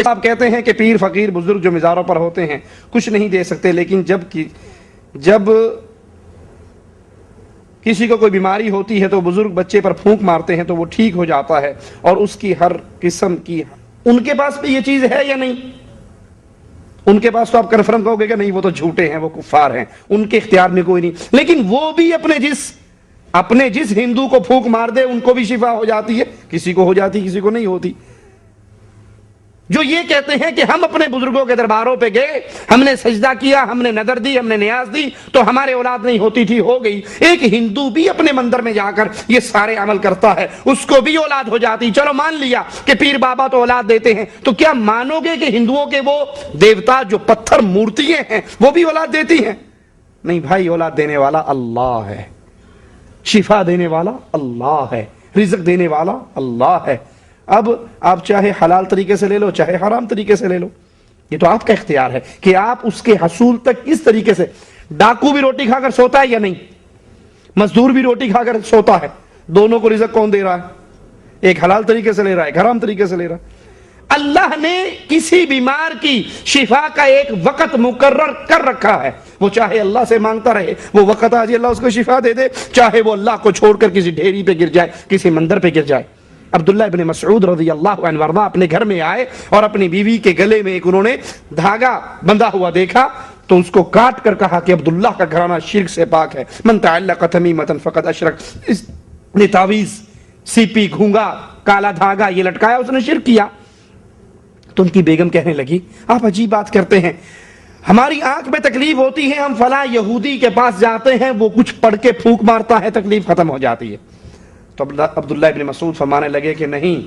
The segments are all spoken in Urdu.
آپ کہتے ہیں کہ پیر فقیر بزرگ جو مزاروں پر ہوتے ہیں کچھ نہیں دے سکتے، لیکن جب کسی کو کوئی بیماری ہوتی ہے تو بزرگ بچے پر پھونک مارتے ہیں تو وہ ٹھیک ہو جاتا ہے، اور اس کی ہر قسم کی، ان کے پاس بھی یہ چیز ہے یا نہیں؟ ان کے پاس تو آپ کنفرم کہو گے کہ نہیں وہ تو جھوٹے ہیں، وہ کفار ہیں، ان کے اختیار میں کوئی نہیں، لیکن وہ بھی اپنے جس ہندو کو پھونک مار دے ان کو بھی شفا ہو جاتی ہے، کسی کو ہو جاتی کسی کو نہیں ہوتی۔ جو یہ کہتے ہیں کہ ہم اپنے بزرگوں کے درباروں پہ گئے، ہم نے سجدہ کیا، ہم نے نظر دی، ہم نے نیاز دی تو ہمارے اولاد نہیں ہوتی تھی، ہو گئی۔ ایک ہندو بھی اپنے مندر میں جا کر یہ سارے عمل کرتا ہے، اس کو بھی اولاد ہو جاتی۔ چلو مان لیا کہ پیر بابا تو اولاد دیتے ہیں، تو کیا مانو گے کہ ہندوؤں کے وہ دیوتا جو پتھر مورتیاں ہیں وہ بھی اولاد دیتی ہیں؟ نہیں بھائی، اولاد دینے والا اللہ ہے، شفا دینے والا اللہ ہے، رزق دینے والا اللہ ہے۔ اب آپ چاہے حلال طریقے سے لے لو چاہے حرام طریقے سے لے لو، یہ تو آپ کا اختیار ہے کہ آپ اس کے حصول تک کس طریقے سے۔ ڈاکو بھی روٹی کھا کر سوتا ہے یا نہیں؟ مزدور بھی روٹی کھا کر سوتا ہے، دونوں کو رزق کون دے رہا ہے؟ ایک حلال طریقے سے لے رہا ہے، ایک حرام طریقے سے لے رہا ہے۔ اللہ نے کسی بیمار کی شفا کا ایک وقت مقرر کر رکھا ہے، وہ چاہے اللہ سے مانگتا رہے، وہ وقت آ جائے اللہ اس کو شفا دے دے، چاہے وہ اللہ کو چھوڑ کر کسی ڈھیری پہ گر جائے، کسی مندر پہ گر جائے۔ عبداللہ ابن مسعود رضی اللہ عنہ وارضاہ اپنے گھر میں آئے اور اپنی بیوی کے گلے میں ایک انہوں نے دھاگا بندھا ہوا دیکھا تو اس کو کاٹ کر کہا کہ عبداللہ کا گھرانہ شرک سے پاک ہے، من تعلق تمیمۃ فقد اشرک۔ اس نے تعویذ، سیپی، گھونگا، کالا دھاگا یہ لٹکایا، اس نے شرک کیا۔ تو ان کی بیگم کہنے لگی آپ عجیب بات کرتے ہیں، ہماری آنکھ میں تکلیف ہوتی ہے، ہم فلاں یہودی کے پاس جاتے ہیں، وہ کچھ پڑھ کے پھونک مارتا ہے، تکلیف ختم ہو جاتی ہے۔ تو عبداللہ ابن مسعود فرمانے لگے کہ نہیں،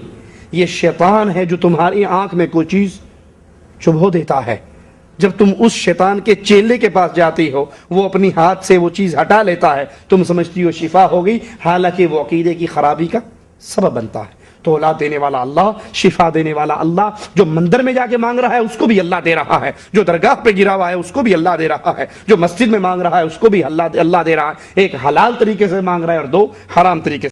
یہ شیطان ہے جو تمہاری آنکھ میں کوئی چیز چبھو دیتا ہے، جب تم اس شیطان کے چیلے کے پاس جاتی ہو وہ اپنی ہاتھ سے وہ چیز ہٹا لیتا ہے، تم سمجھتی ہو شفا ہو گئی، حالانکہ وہ عقیدے کی خرابی کا سبب بنتا ہے۔ تو اولاد دینے والا اللہ، شفا دینے والا اللہ، جو مندر میں جا کے مانگ رہا ہے اس کو بھی اللہ دے رہا ہے، جو درگاہ پہ گرا ہوا ہے اس کو بھی اللہ دے رہا ہے، جو مسجد میں مانگ رہا ہے اس کو بھی اللہ دے رہا ہے۔ ایک حلال طریقے سے مانگ رہا ہے اور دو حرام طریقے سے۔